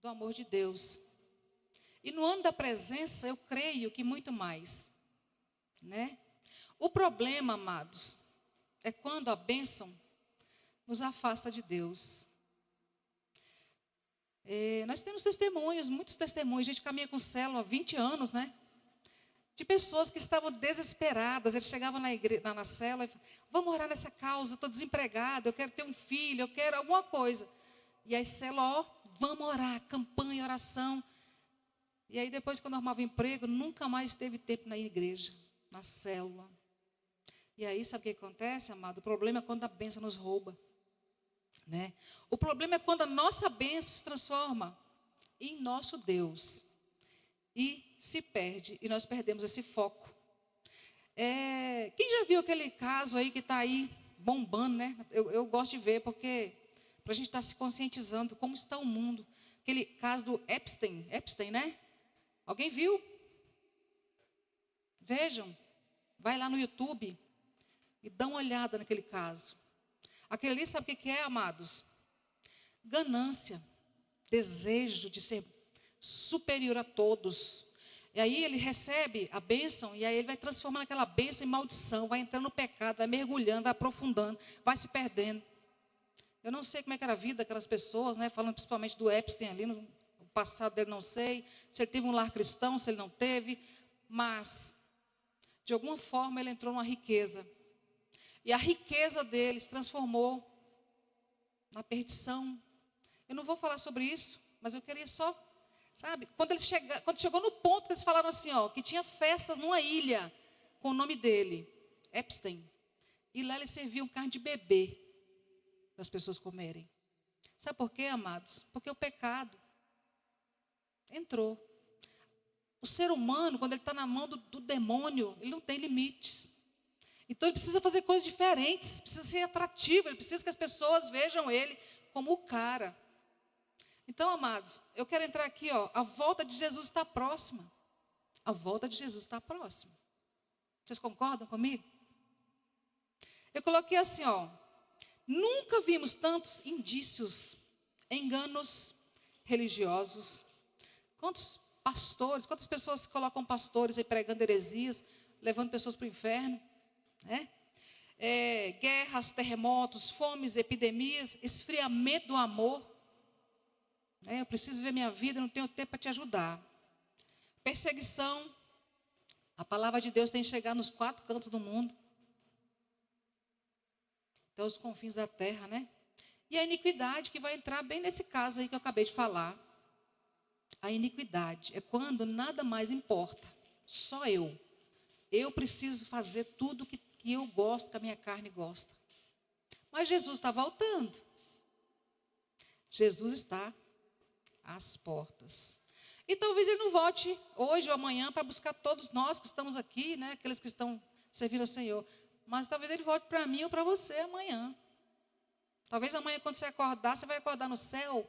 do amor de Deus. E no ano da presença, eu creio que muito mais, né? O problema, amados, é quando a bênção nos afasta de Deus. Nós temos testemunhos, muitos testemunhos. A gente caminha com célula há 20 anos, né? De pessoas que estavam desesperadas. Eles chegavam na célula e falavam: vamos orar nessa causa, eu estou desempregado, eu quero ter um filho, eu quero alguma coisa. E aí, célula, vamos orar, campanha, oração. E aí, depois que eu arrumava emprego, nunca mais teve tempo na igreja, na célula. E aí, sabe o que acontece, amado? O problema é quando a bênção nos rouba, né? O problema é quando a nossa bênção se transforma em nosso Deus e se perde, e nós perdemos esse foco. Quem já viu aquele caso aí que está aí bombando, né? Eu gosto de ver, porque para a gente estar se conscientizando como está o mundo. Aquele caso do Epstein, né? Alguém viu? Vejam, vai lá no YouTube e dá uma olhada naquele caso. Aquele ali, sabe o que é, amados? Ganância, desejo de ser superior a todos. E aí ele recebe a bênção, e aí ele vai transformando aquela bênção em maldição, vai entrando no pecado, vai mergulhando, vai aprofundando, vai se perdendo. Eu não sei como é que era a vida daquelas pessoas, né? Falando principalmente do Epstein ali, no passado dele não sei, se ele teve um lar cristão, se ele não teve, mas de alguma forma ele entrou numa riqueza. E a riqueza dele se transformou na perdição. Eu não vou falar sobre isso, mas eu queria só, sabe? Quando chegou no ponto que eles falaram assim, que tinha festas numa ilha com o nome dele, Epstein. E lá eles serviam carne de bebê para as pessoas comerem. Sabe por quê, amados? Porque o pecado entrou. O ser humano, quando ele está na mão do demônio, ele não tem limites. Então ele precisa fazer coisas diferentes, precisa ser atrativo, ele precisa que as pessoas vejam ele como o cara. Então, amados, eu quero entrar aqui, a volta de Jesus está próxima. A volta de Jesus está próxima. Vocês concordam comigo? Eu coloquei assim, nunca vimos tantos indícios, enganos religiosos. Quantos pastores, quantas pessoas colocam pastores aí pregando heresias, levando pessoas para o inferno, né? Guerras, terremotos, fomes, epidemias, esfriamento do amor. Eu preciso ver minha vida, não tenho tempo para te ajudar. Perseguição. A palavra de Deus tem que chegar nos 4 cantos do mundo. Até os confins da terra, né? E a iniquidade, que vai entrar bem nesse caso aí que eu acabei de falar. A iniquidade é quando nada mais importa. Só eu. Eu preciso fazer tudo que eu gosto, que a minha carne gosta. Mas Jesus está voltando. Jesus está às portas. E talvez ele não volte hoje ou amanhã para buscar todos nós que estamos aqui, né? Aqueles que estão servindo ao Senhor. Mas talvez ele volte para mim ou para você amanhã. Talvez amanhã, quando você acordar, você vai acordar no céu.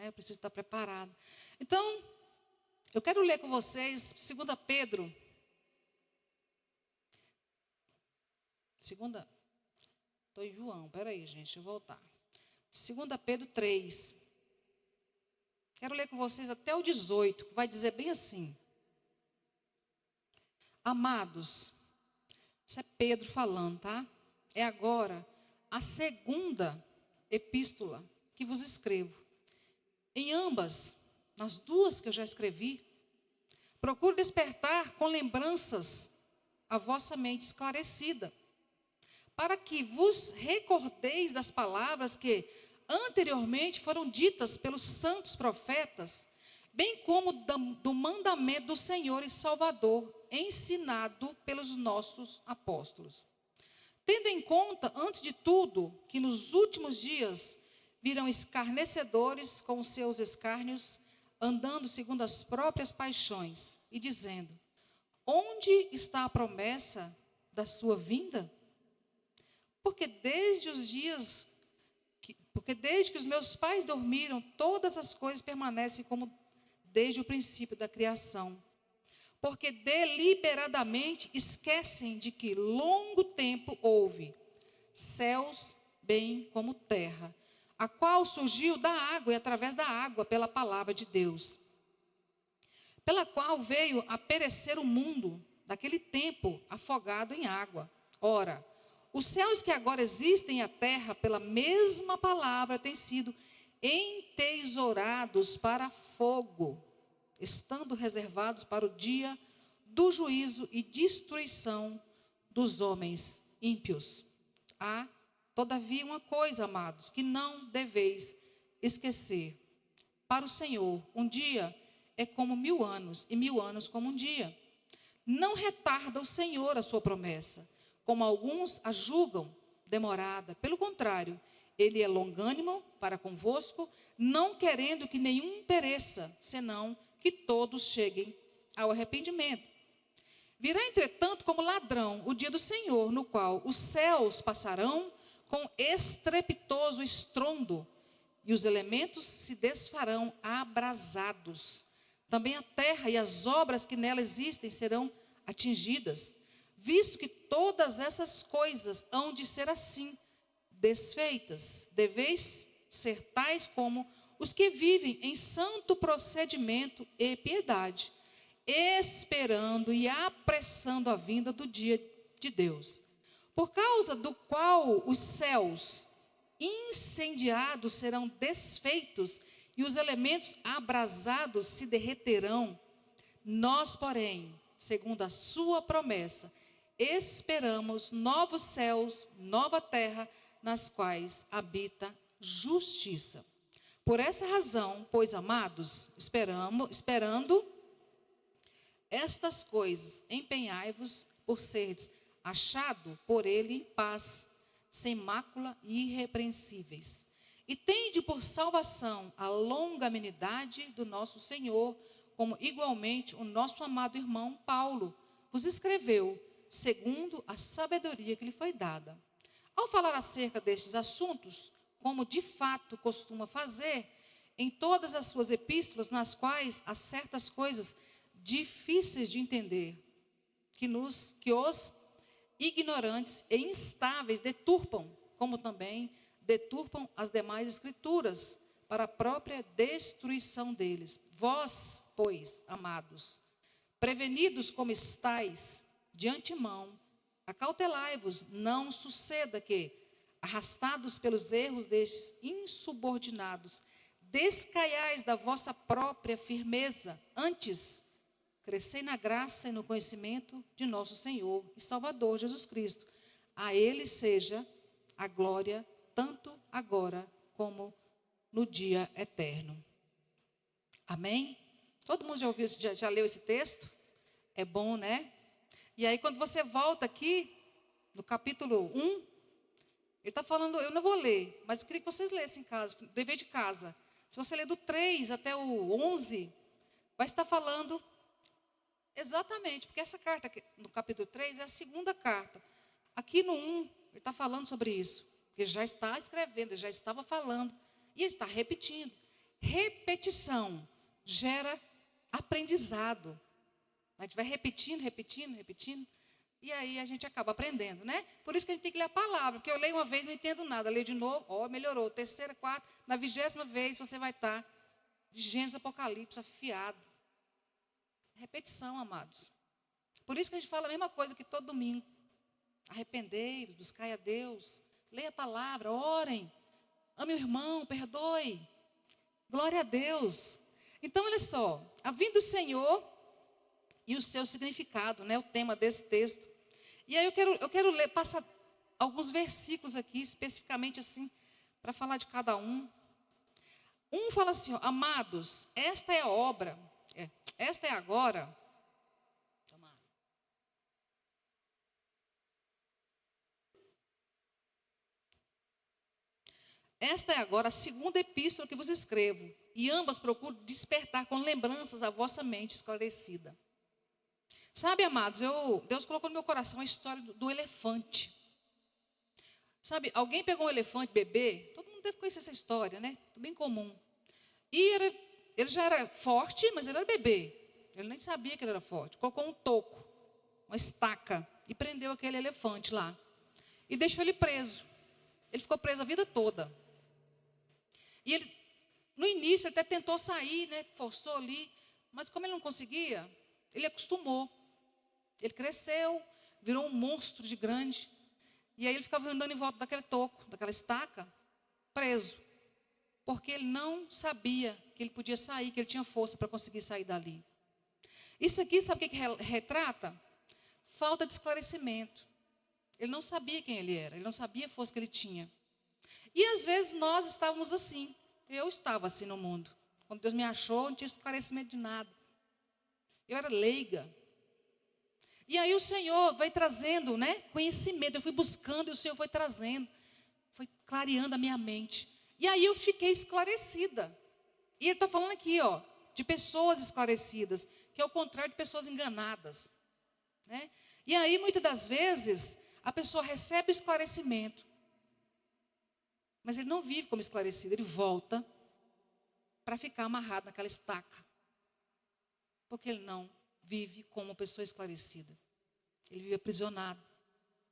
Eu preciso estar preparado. Então, eu quero ler com vocês 2 Pedro. Estou em João, peraí, gente, deixa eu voltar. 2 Pedro 3. Quero ler com vocês até o 18, que vai dizer bem assim. Amados, isso é Pedro falando, tá? É agora a segunda epístola que vos escrevo. Em ambas, nas 2 que eu já escrevi, procuro despertar com lembranças a vossa mente esclarecida, para que vos recordeis das palavras que anteriormente foram ditas pelos santos profetas, bem como do mandamento do Senhor e Salvador, ensinado pelos nossos apóstolos. Tendo em conta, antes de tudo, que nos últimos dias virão escarnecedores com os seus escárnios, andando segundo as próprias paixões, e dizendo: onde está a promessa da sua vinda? Porque desde que os meus pais dormiram, todas as coisas permanecem como desde o princípio da criação. Porque deliberadamente esquecem de que longo tempo houve céus, bem como terra, a qual surgiu da água e através da água, pela palavra de Deus, pela qual veio a perecer o mundo, daquele tempo afogado em água. Ora, os céus que agora existem e a terra, pela mesma palavra, têm sido entesourados para fogo, estando reservados para o dia do juízo e destruição dos homens ímpios. Há, todavia, uma coisa, amados, que não deveis esquecer. Para o Senhor, um dia é como 1000 anos, e 1000 anos como um dia. Não retarda o Senhor a sua promessa, como alguns a julgam demorada. Pelo contrário, Ele é longânimo para convosco, não querendo que nenhum pereça, senão que todos cheguem ao arrependimento. Virá, entretanto, como ladrão o dia do Senhor, no qual os céus passarão com estrepitoso estrondo, e os elementos se desfarão abrasados. Também a terra e as obras que nela existem serão atingidas, visto que todas essas coisas hão de ser assim, desfeitas. Deveis ser tais como os que vivem em santo procedimento e piedade, esperando e apressando a vinda do dia de Deus, por causa do qual os céus incendiados serão desfeitos e os elementos abrasados se derreterão. Nós, porém, segundo a sua promessa, esperamos novos céus, nova terra, nas quais habita justiça. Por essa razão, pois, amados, esperando estas coisas, empenhai-vos por seres achado por ele em paz, sem mácula e irrepreensíveis. E tende por salvação a longanimidade do nosso Senhor, como igualmente o nosso amado irmão Paulo vos escreveu, segundo a sabedoria que lhe foi dada. Ao falar acerca destes assuntos, como de fato costuma fazer em todas as suas epístolas, nas quais há certas coisas difíceis de entender, que os ignorantes e instáveis deturpam, como também deturpam as demais escrituras, para a própria destruição deles. Vós, pois, amados, prevenidos como estáis de antemão, acautelai-vos, não suceda que, arrastados pelos erros destes insubordinados, descaiais da vossa própria firmeza. Antes, crescei na graça e no conhecimento de nosso Senhor e Salvador Jesus Cristo. A Ele seja a glória, tanto agora como no dia eterno. Amém? Todo mundo já ouviu, já leu esse texto? É bom, né? E aí, quando você volta aqui, no capítulo 1, ele está falando, eu não vou ler, mas eu queria que vocês lessem em casa, dever de casa. Se você ler do 3 até o 11, vai estar falando exatamente, porque essa carta aqui, no capítulo 3 é a segunda carta. Aqui no 1, ele está falando sobre isso, porque já está escrevendo, ele já estava falando, e ele está repetindo. Repetição gera aprendizado. A gente vai repetindo, e aí a gente acaba aprendendo, né? Por isso que a gente tem que ler a palavra, porque eu leio uma vez, não entendo nada, leio de novo, melhorou, terceira, quarta, na 20ª vez você vai estar de Gênesis, Apocalipse, afiado. Repetição, amados. Por isso que a gente fala a mesma coisa que todo domingo. Arrependei-vos, buscai a Deus, leia a palavra, orem, ame o irmão, perdoe. Glória a Deus. Então, olha só, a vinda do Senhor e o seu significado, né, o tema desse texto. E aí eu quero ler, passar alguns versículos aqui, especificamente assim, para falar de cada um. Um fala assim, ó, amados, esta é a obra, esta é agora. Esta é agora a segunda epístola que vos escrevo, e ambas procuro despertar com lembranças a vossa mente esclarecida. Sabe, amados, Deus colocou no meu coração a história do elefante. Sabe, alguém pegou um elefante bebê, todo mundo deve conhecer essa história, né? Bem comum. E ele já era forte, mas ele era bebê. Ele nem sabia que ele era forte. Colocou um toco, uma estaca, e prendeu aquele elefante lá. E deixou ele preso. Ele ficou preso a vida toda. E ele, no início, ele até tentou sair, né? Forçou ali. Mas como ele não conseguia, ele acostumou. Ele cresceu, virou um monstro de grande. E aí ele ficava andando em volta daquele toco, daquela estaca, preso. Porque ele não sabia que ele podia sair, que ele tinha força para conseguir sair dali. Isso aqui, sabe o que retrata? Falta de esclarecimento. Ele não sabia quem ele era, ele não sabia a força que ele tinha. E às vezes nós estávamos assim. Eu estava assim no mundo. Quando Deus me achou, não tinha esclarecimento de nada. Eu era leiga. E aí o Senhor vai trazendo, né, conhecimento. Eu fui buscando e o Senhor foi trazendo. Foi clareando a minha mente. E aí eu fiquei esclarecida. E ele está falando aqui, ó, de pessoas esclarecidas, que é o contrário de pessoas enganadas, né? E aí, muitas das vezes, a pessoa recebe o esclarecimento, mas ele não vive como esclarecido, ele volta para ficar amarrado naquela estaca, porque ele não vive como uma pessoa esclarecida. Ele vive aprisionado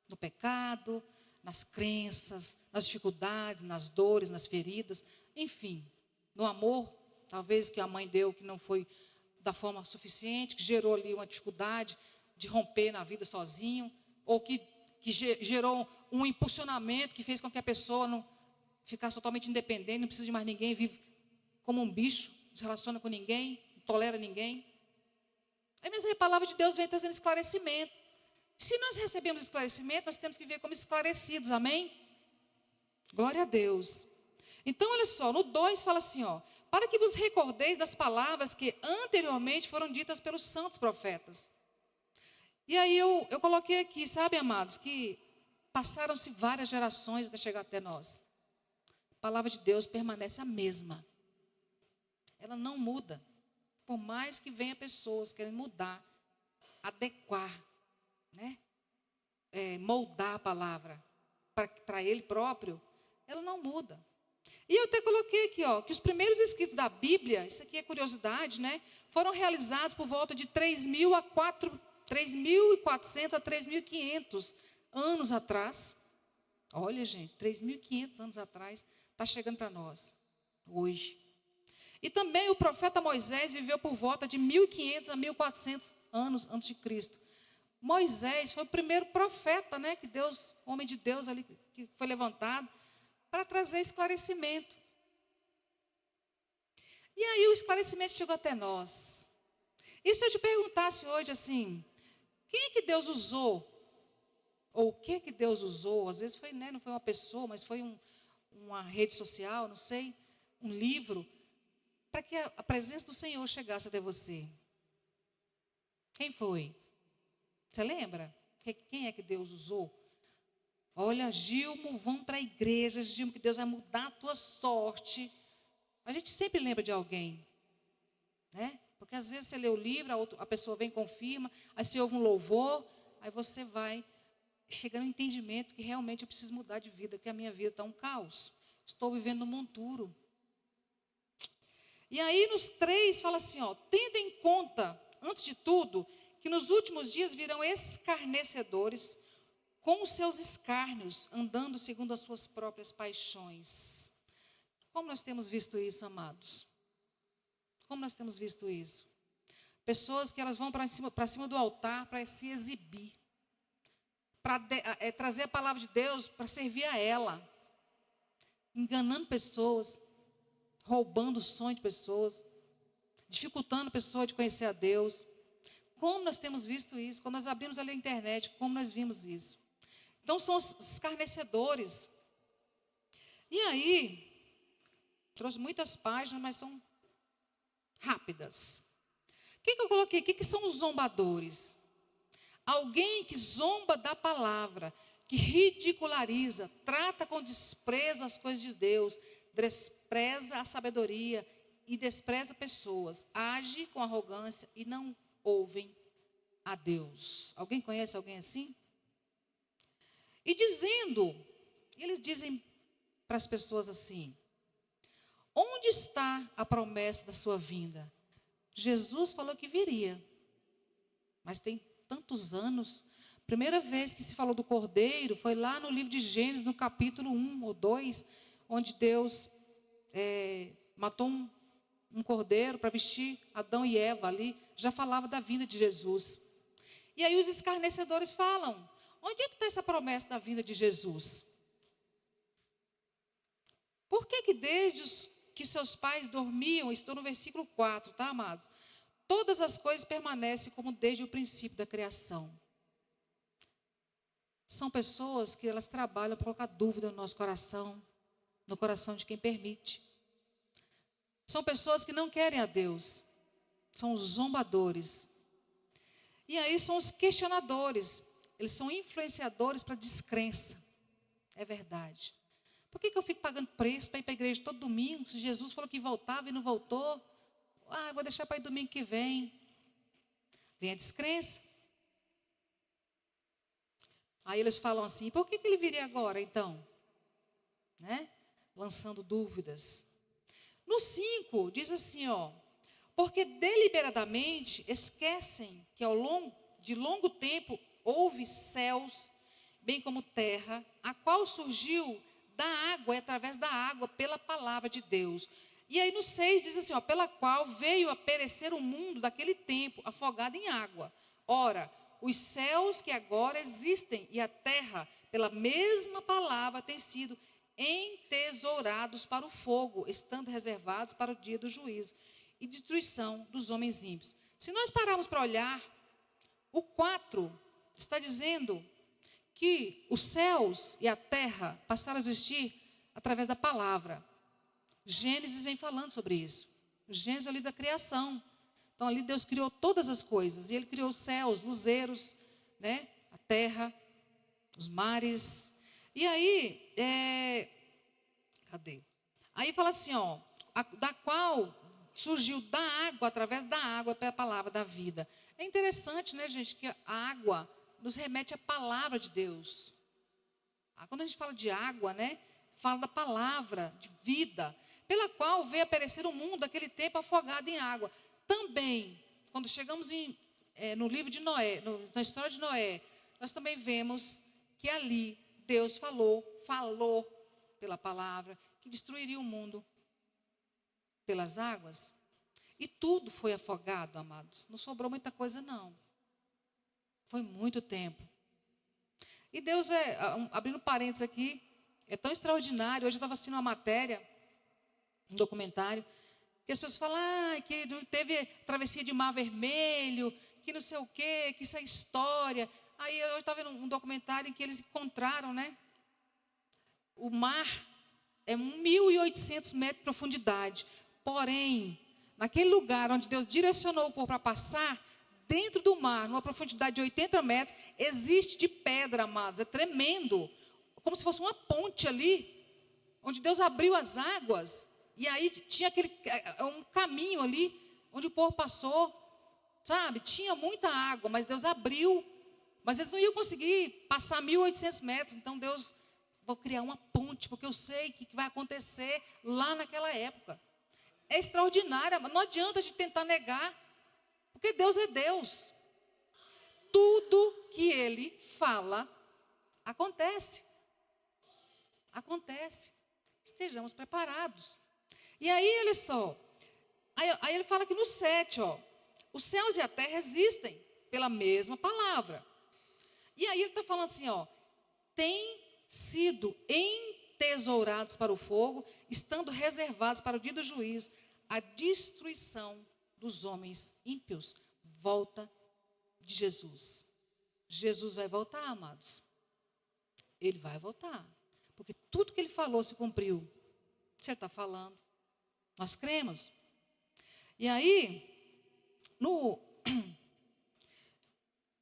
no pecado, nas crenças, nas dificuldades, nas dores, nas feridas, enfim, no amor, talvez que a mãe deu, que não foi da forma suficiente, que gerou ali uma dificuldade de romper na vida sozinho, ou que gerou um impulsionamento que fez com que a pessoa não ficasse totalmente independente, não precisa de mais ninguém, vive como um bicho, não se relaciona com ninguém, não tolera ninguém. Aí, mas a palavra de Deus vem trazendo esclarecimento. Se nós recebemos esclarecimento, nós temos que viver como esclarecidos, amém? Glória a Deus. Então, olha só, no 2 fala assim, ó, para que vos recordeis das palavras que anteriormente foram ditas pelos santos profetas. E aí eu coloquei aqui, sabe, amados, que passaram-se várias gerações até chegar até nós. A palavra de Deus permanece a mesma. Ela não muda. Por mais que venha pessoas querendo mudar, adequar, né? Moldar a palavra para ele próprio, ela não muda. E eu até coloquei aqui, ó, que os primeiros escritos da Bíblia, isso aqui é curiosidade, né? Foram realizados por volta de 3.400 a 3.500 anos atrás. Olha, gente, 3.500 anos atrás, está chegando para nós, hoje. E também o profeta Moisés viveu por volta de 1.500 a 1.400 anos antes de Cristo. Moisés foi o primeiro profeta, né, que Deus, homem de Deus ali, que foi levantado para trazer esclarecimento. E aí o esclarecimento chegou até nós. E se eu te perguntasse hoje assim, quem é que Deus usou? Ou o que é que Deus usou? Às vezes foi, né, não foi uma pessoa, mas foi uma rede social, não sei, um livro, para que a presença do Senhor chegasse até você. Quem foi? Você lembra? Quem é que Deus usou? Olha, Gilmo, vão para a igreja, Gilmo, que Deus vai mudar a tua sorte. A gente sempre lembra de alguém, né? Porque às vezes você lê o livro, a pessoa vem e confirma, aí você ouve um louvor, aí você vai chegando ao entendimento que realmente eu preciso mudar de vida, porque a minha vida está um caos. Estou vivendo um monturo. E aí nos 3 fala assim, ó, tendo em conta, antes de tudo, que nos últimos dias virão escarnecedores, com os seus escárnios, andando segundo as suas próprias paixões. Como nós temos visto isso, amados? Como nós temos visto isso? Pessoas que elas vão para cima do altar para se exibir, para trazer a palavra de Deus, para servir a ela, enganando pessoas, roubando o sonho de pessoas, dificultando a pessoa de conhecer a Deus. Como nós temos visto isso? Quando nós abrimos ali a internet, como nós vimos isso? Então, são os escarnecedores. E aí, trouxe muitas páginas, mas são rápidas. O que eu coloquei? O que são os zombadores? Alguém que zomba da palavra, que ridiculariza, trata com desprezo as coisas de Deus, despreza a sabedoria e despreza pessoas, age com arrogância e não ouvem a Deus. Alguém conhece alguém assim? E eles dizem para as pessoas assim, onde está a promessa da sua vinda? Jesus falou que viria, mas tem tantos anos. Primeira vez que se falou do Cordeiro foi lá no livro de Gênesis, no capítulo 1 ou 2, onde Deus matou um cordeiro para vestir Adão e Eva ali, já falava da vinda de Jesus. E aí os escarnecedores falam, onde é que está essa promessa da vinda de Jesus? Por que desde que seus pais dormiam, estou no versículo 4, tá, amados? Todas as coisas permanecem como desde o princípio da criação. São pessoas que elas trabalham para colocar dúvida no nosso coração, no coração de quem permite. São pessoas que não querem a Deus, são os zombadores. E aí são os questionadores, eles são influenciadores para descrença. É verdade. Por que eu fico pagando preço para ir para a igreja todo domingo, se Jesus falou que voltava e não voltou? Eu vou deixar para ir domingo que vem. Vem a descrença. Aí eles falam assim, por que ele viria agora então? Né? Lançando dúvidas. No 5, diz assim, porque deliberadamente esquecem que de longo tempo houve céus, bem como terra, a qual surgiu da água e através da água pela palavra de Deus. E aí no 6 diz assim, pela qual veio a perecer o mundo daquele tempo, afogado em água. Ora, os céus que agora existem e a terra, pela mesma palavra, têm sido entesourados para o fogo, estando reservados para o dia do juízo e destruição dos homens ímpios. Se nós pararmos para olhar, o 4 está dizendo que os céus e a terra passaram a existir através da palavra. Gênesis vem falando sobre isso. O Gênesis é o livro da criação. Então ali Deus criou todas as coisas. E Ele criou os céus, luzeiros, né? A terra, os mares. E aí, cadê? Aí fala assim, da qual surgiu da água, através da água, pela palavra da vida. É interessante, né, gente, que a água nos remete à palavra de Deus. Quando a gente fala de água, né, fala da palavra de vida, pela qual veio a perecer o mundo daquele tempo afogado em água. Também, quando chegamos no livro de Noé, na história de Noé, nós também vemos que ali Deus falou pela palavra, que destruiria o mundo pelas águas. E tudo foi afogado, amados. Não sobrou muita coisa, não. Foi muito tempo. E Deus, abrindo parênteses aqui, é tão extraordinário. Hoje eu estava assistindo uma matéria, um documentário, que as pessoas falam que teve travessia de Mar Vermelho, que não sei o quê, que isso é história. Aí eu estava vendo um documentário em que eles encontraram, né? O mar é 1.800 metros de profundidade. Porém, naquele lugar onde Deus direcionou o povo para passar, dentro do mar, numa profundidade de 80 metros, existe de pedra, amados. É tremendo. Como se fosse uma ponte ali, onde Deus abriu as águas. E aí tinha um caminho ali, onde o povo passou, sabe? Tinha muita água, mas Deus abriu. Mas eles não iam conseguir passar 1.800 metros. Então Deus, vou criar uma ponte, porque eu sei o que vai acontecer lá naquela época. É extraordinária, mas não adianta a gente tentar negar, porque Deus é Deus. Tudo que Ele fala, acontece. Acontece. Estejamos preparados. E aí, olha só, aí ele fala que no 7, os céus e a terra existem pela mesma palavra. E aí ele está falando assim, tem sido entesourados para o fogo, estando reservados para o dia do juízo, a destruição dos homens ímpios. Volta de Jesus. Jesus vai voltar, amados. Ele vai voltar. Porque tudo que ele falou se cumpriu. Se ele está falando, nós cremos. E aí, no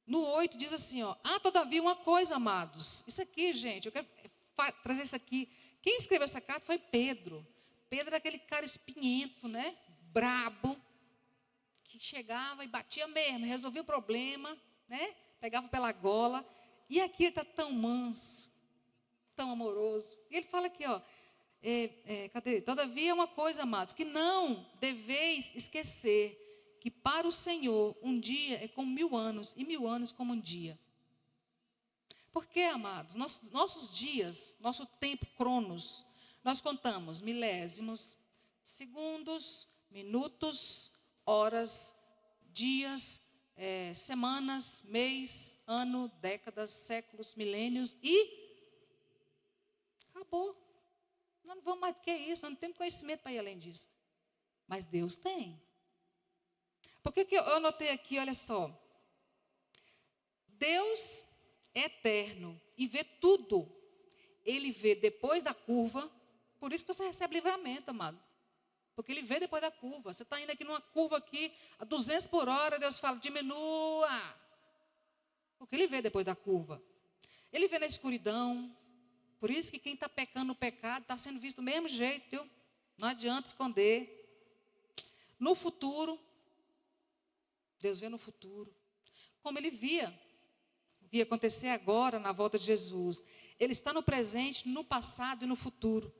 8 diz assim, todavia uma coisa, amados. Isso aqui, gente, eu quero trazer isso aqui. Quem escreveu essa carta foi Pedro. Pedro era aquele cara espinhento, né? Brabo, que chegava e batia mesmo, resolvia o problema, né? Pegava pela gola. E aqui ele está tão manso, tão amoroso. E ele fala aqui, cadê? Todavia uma coisa, amados, que não deveis esquecer, que para o Senhor um dia é como 1.000 anos, e 1.000 anos como um dia. Porque, amados, nossos dias, nosso tempo, cronos, Nós contamos milésimos, segundos, minutos, horas, dias, semanas, mês, ano, décadas, séculos, milênios e acabou. Nós não vamos mais do que isso, nós não temos conhecimento para ir além disso. Mas Deus tem. Por que eu anotei aqui, olha só. Deus é eterno e vê tudo. Ele vê depois da curva, por isso que você recebe livramento, amado. Porque ele vê depois da curva. Você está indo aqui numa curva aqui, a 200 por hora, Deus fala, diminua. Porque ele vê depois da curva. Ele vê na escuridão. Por isso que quem está pecando no pecado está sendo visto do mesmo jeito, viu? Não adianta esconder. No futuro, Deus vê no futuro. Como ele via o que ia acontecer agora na volta de Jesus. Ele está no presente, no passado e no futuro.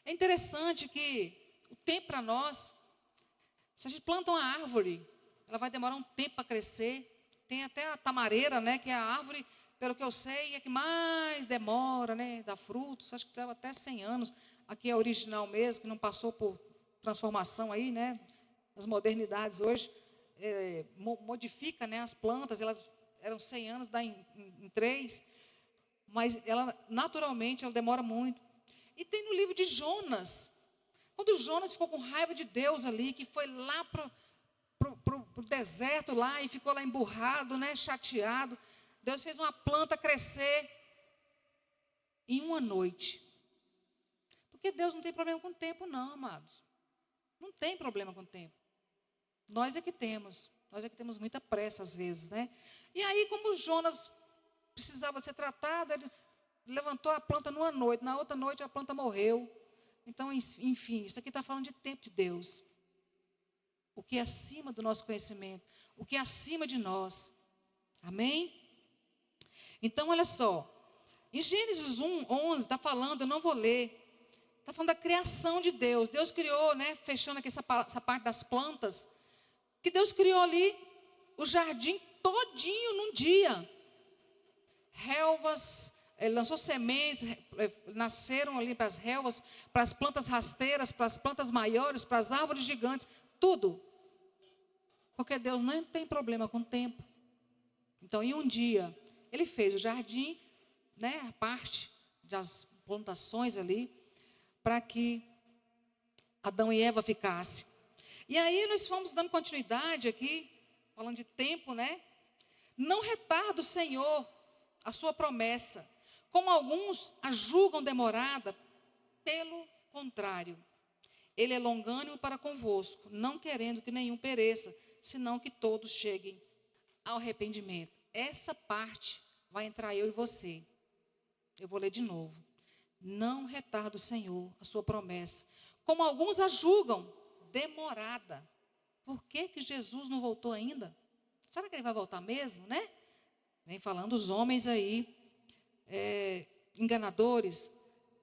É interessante que o tempo para nós, se a gente planta uma árvore, ela vai demorar um tempo para crescer. Tem até a tamareira, né, que é a árvore, pelo que eu sei, é que mais demora, né, dá frutos. Acho que leva até 100 anos. Aqui é original mesmo, que não passou por transformação aí, né, as modernidades hoje. Modifica, né, as plantas, elas eram 100 anos, dá em 3. Mas ela, naturalmente, ela demora muito. E tem no livro de Jonas, quando Jonas ficou com raiva de Deus ali, que foi lá para o deserto lá e ficou lá emburrado, né, chateado. Deus fez uma planta crescer em uma noite. Porque Deus não tem problema com o tempo, não, amados. Não tem problema com o tempo. Nós é que temos. Nós é que temos muita pressa às vezes, né? E aí, como Jonas precisava ser tratado, ele levantou a planta numa noite, na outra noite a planta morreu. Então, enfim, isso aqui está falando de tempo de Deus. O que é acima do nosso conhecimento, o que é acima de nós. Amém? Então, olha só, em Gênesis 1:11 está falando, eu não vou ler, está falando da criação de Deus. Deus criou, né, fechando aqui essa parte das plantas, que Deus criou ali o jardim todinho num dia. Relvas, ele lançou sementes, nasceram ali para as relvas, para as plantas rasteiras, para as plantas maiores, para as árvores gigantes, tudo. Porque Deus não tem problema com o tempo. Então, em um dia, ele fez o jardim, né, a parte das plantações ali, para que Adão e Eva ficassem. E aí nós fomos dando continuidade aqui, falando de tempo, né? Não retarda o Senhor a sua promessa, como alguns a julgam demorada, pelo contrário. Ele é longânimo para convosco, não querendo que nenhum pereça, senão que todos cheguem ao arrependimento. Essa parte vai entrar eu e você. Eu vou ler de novo. Não retarda o Senhor a sua promessa, como alguns a julgam demorada. Por que Jesus não voltou ainda? Será que ele vai voltar mesmo, né? Vem falando os homens aí, enganadores.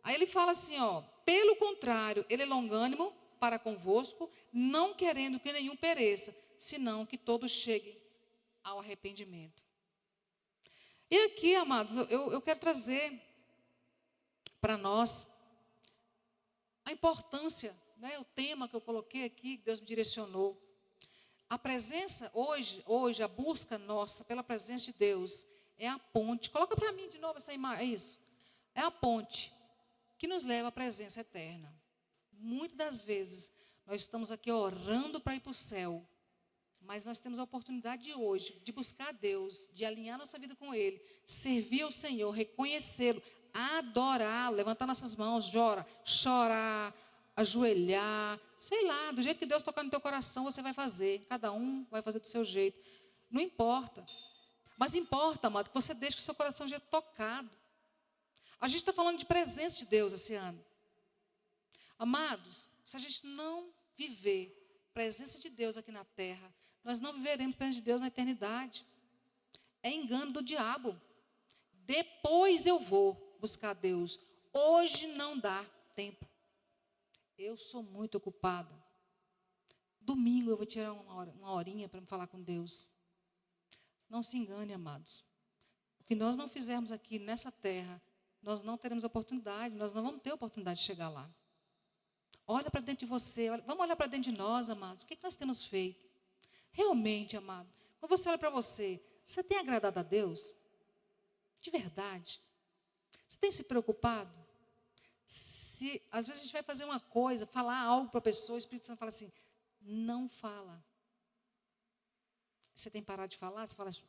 Aí ele fala assim, ó, pelo contrário, ele é longânimo para convosco, não querendo que nenhum pereça, senão que todos cheguem ao arrependimento. E aqui, amados, eu quero trazer para nós a importância, né, o tema que eu coloquei aqui, que Deus me direcionou. A presença, hoje, a busca nossa pela presença de Deus é a ponte. Coloca para mim de novo essa imagem, é isso. É a ponte que nos leva à presença eterna. Muitas das vezes, nós estamos aqui orando para ir para o céu, mas nós temos a oportunidade de hoje, de buscar a Deus, de alinhar nossa vida com Ele, servir ao Senhor, reconhecê-lo, adorar, levantar nossas mãos, chorar, ajoelhar, sei lá, do jeito que Deus tocar no teu coração, você vai fazer. Cada um vai fazer do seu jeito. Não importa. Mas importa, amado, que você deixe que o seu coração seja tocado. A gente está falando de presença de Deus esse ano. Amados, se a gente não viver presença de Deus aqui na terra, nós não viveremos presença de Deus na eternidade. É engano do diabo. Depois eu vou buscar Deus. Hoje não dá tempo. Eu sou muito ocupada. Domingo eu vou tirar uma horinha para me falar com Deus. Não se engane, amados. O que nós não fizermos aqui nessa terra, nós não teremos oportunidade, nós não vamos ter oportunidade de chegar lá. Olha para dentro de você, vamos olhar para dentro de nós, amados. O que nós temos feito? Realmente, amado, quando você olha para você, você tem agradado a Deus? De verdade? Você tem se preocupado? Se às vezes a gente vai fazer uma coisa, falar algo para a pessoa, o Espírito Santo fala assim, não fala. Você tem parado de falar? Você fala assim,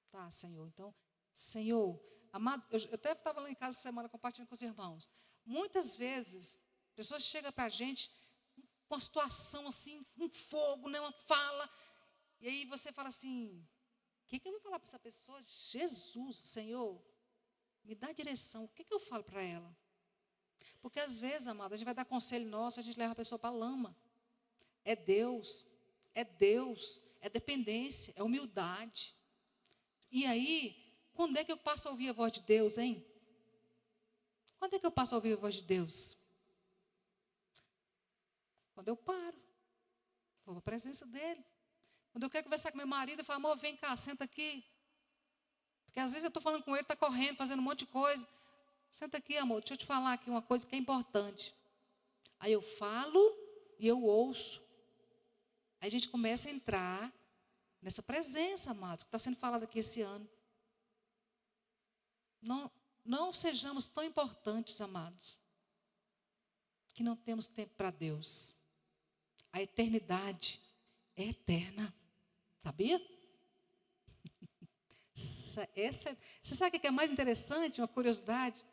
tá, Senhor. Então, Senhor, amado, eu até estava lá em casa essa semana compartilhando com os irmãos. Muitas vezes, pessoas chegam para a gente com uma situação assim, um fogo, né, uma fala, e aí você fala assim, o que eu vou falar para essa pessoa? Jesus, Senhor, me dá direção, o que eu falo para ela? Porque às vezes, amado, a gente vai dar conselho nosso, a gente leva a pessoa para a lama. É Deus, é dependência, é humildade. E aí, quando é que eu passo a ouvir a voz de Deus, hein? Quando é que eu passo a ouvir a voz de Deus? Quando eu paro, vou para a presença dEle. Quando eu quero conversar com meu marido, eu falo, amor, vem cá, senta aqui. Porque às vezes eu estou falando com ele, está correndo, fazendo um monte de coisa. Senta aqui, amor, deixa eu te falar aqui uma coisa que é importante. Aí eu falo e eu ouço. Aí a gente começa a entrar nessa presença, amados, que está sendo falada aqui esse ano. Não sejamos tão importantes, amados, que não temos tempo para Deus. A eternidade é eterna. Sabia? Você sabe o que é mais interessante? Uma curiosidade.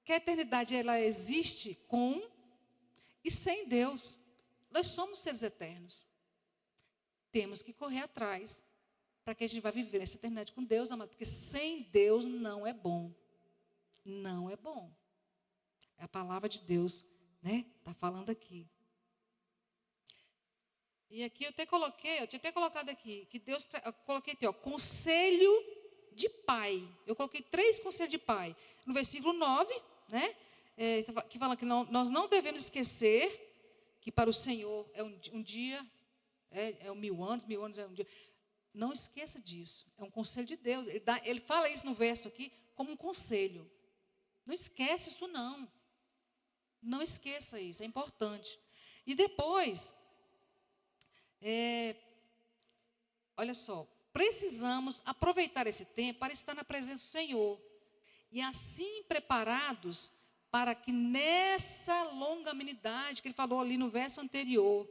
Que a eternidade ela existe com e sem Deus. Nós somos seres eternos. Temos que correr atrás para que a gente vá viver essa eternidade com Deus, amado, porque sem Deus não é bom. Não é bom. É a palavra de Deus, né? Está falando aqui. E aqui eu tinha até colocado aqui, que Deus, eu coloquei aqui, ó, conselho de pai. Eu coloquei 3 conselhos de pai. No versículo 9, né? Que fala que nós não devemos esquecer que para o Senhor é um dia, é 1000 anos é um dia. Não esqueça disso. É um conselho de Deus. Ele fala isso no verso aqui como um conselho. Não esquece isso, não. Não esqueça isso, é importante. E depois, olha só, precisamos aproveitar esse tempo para estar na presença do Senhor. E assim preparados para que nessa longanimidade que ele falou ali no verso anterior,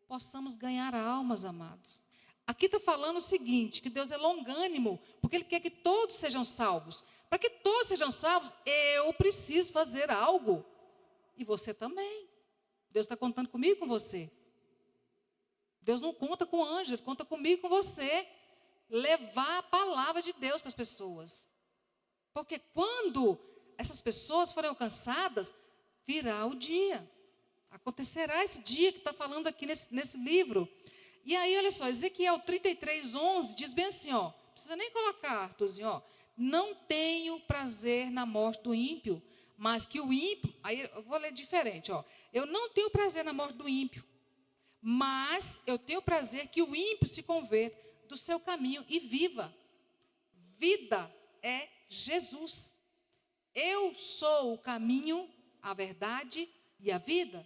possamos ganhar almas, amados. Aqui está falando o seguinte, que Deus é longânimo, porque Ele quer que todos sejam salvos. Para que todos sejam salvos, eu preciso fazer algo. E você também. Deus está contando comigo e com você. Deus não conta com o anjo, Ele conta comigo e com você. Levar a palavra de Deus para as pessoas. Porque quando essas pessoas forem alcançadas, virá o dia. Acontecerá esse dia que está falando aqui nesse livro. E aí, olha só, Ezequiel 33:11 diz bem assim, ó, não precisa nem colocar, Arthurzinho, ó, não tenho prazer na morte do ímpio, mas que o ímpio, aí eu vou ler diferente, ó, eu não tenho prazer na morte do ímpio, mas eu tenho prazer que o ímpio se converta do seu caminho e viva. Vida é Jesus. Eu sou o caminho, a verdade e a vida.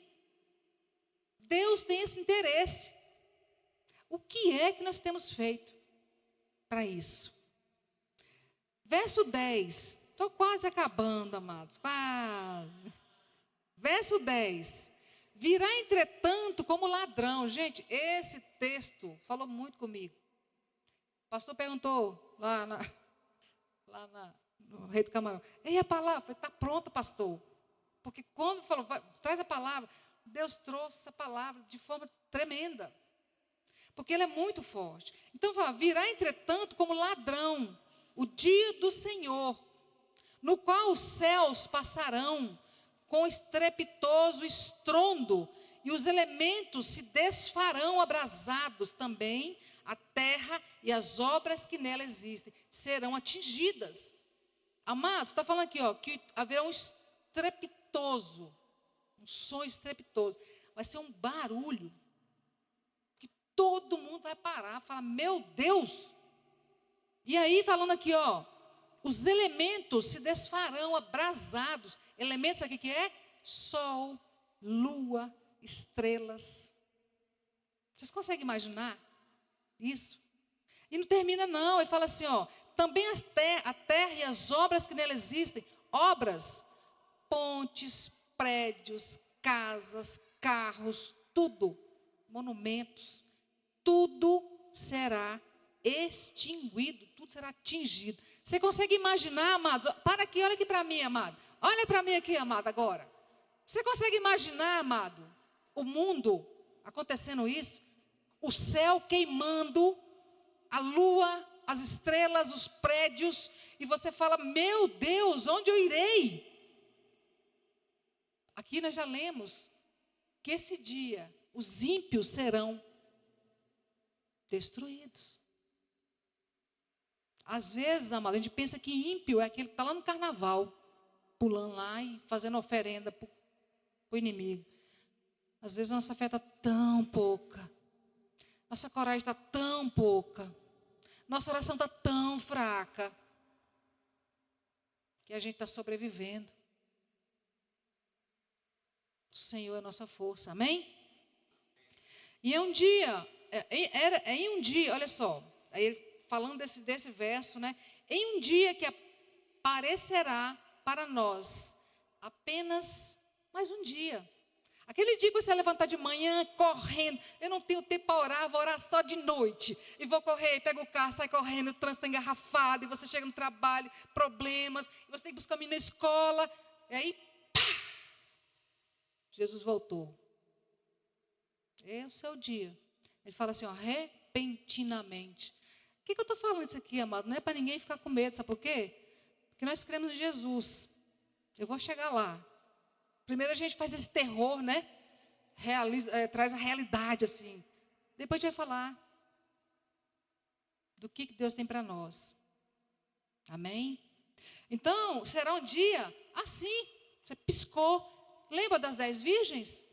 Deus tem esse interesse. O que é que nós temos feito para isso? Verso 10. Estou quase acabando, amados. Quase. Verso 10. Virá, entretanto, como ladrão. Gente, esse texto falou muito comigo. O pastor perguntou lá no Rei do Camarão. E a palavra? Falei, está pronta, pastor. Porque quando falou, traz a palavra, Deus trouxe essa palavra de forma tremenda. Porque ele é muito forte. Então fala, virá entretanto como ladrão o dia do Senhor, no qual os céus passarão com estrepitoso estrondo, e os elementos se desfarão abrasados também, a terra e as obras que nela existem serão atingidas. Amados, está falando aqui, ó, que haverá um estrepitoso, um som estrepitoso, vai ser um barulho, todo mundo vai parar, falar, meu Deus. E aí, falando aqui, ó, os elementos se desfarão abrasados. Elementos aqui que é? Sol, lua, estrelas. Vocês conseguem imaginar isso? E não termina não, ele fala assim, ó, também a terra e as obras que nela existem, obras, pontes, prédios, casas, carros, tudo, monumentos, tudo será extinguido, tudo será atingido. Você consegue imaginar, amados? Para aqui, olha aqui para mim, amado. Olha para mim aqui, amado, agora. Você consegue imaginar, amado, o mundo acontecendo isso? O céu queimando, a lua, as estrelas, os prédios, e você fala, meu Deus, onde eu irei? Aqui nós já lemos que esse dia os ímpios serão destruídos. Às vezes, amado, a gente pensa que ímpio é aquele que está lá no carnaval, pulando lá e fazendo oferenda para o inimigo. Às vezes a nossa fé está tão pouca, nossa coragem está tão pouca, nossa oração está tão fraca, que a gente está sobrevivendo. O Senhor é a nossa força, amém? E em um dia, olha só, aí falando desse verso, né? Em um dia que aparecerá para nós apenas mais um dia. Aquele dia que você vai levantar de manhã correndo, eu não tenho tempo para orar, vou orar só de noite. E vou correr, pega o carro, sai correndo, o trânsito está engarrafado, e você chega no trabalho, problemas, e você tem que buscar o menino na escola, e aí, pá! Jesus voltou. É o seu dia. Ele fala assim, ó, repentinamente. O que eu estou falando isso aqui, amado? Não é para ninguém ficar com medo, sabe por quê? Porque nós cremos em Jesus. Eu vou chegar lá. Primeiro a gente faz esse terror, né? Traz a realidade assim. Depois a gente vai falar do que Deus tem para nós. Amém? Então, será um dia assim. Você piscou. Lembra das 10 virgens?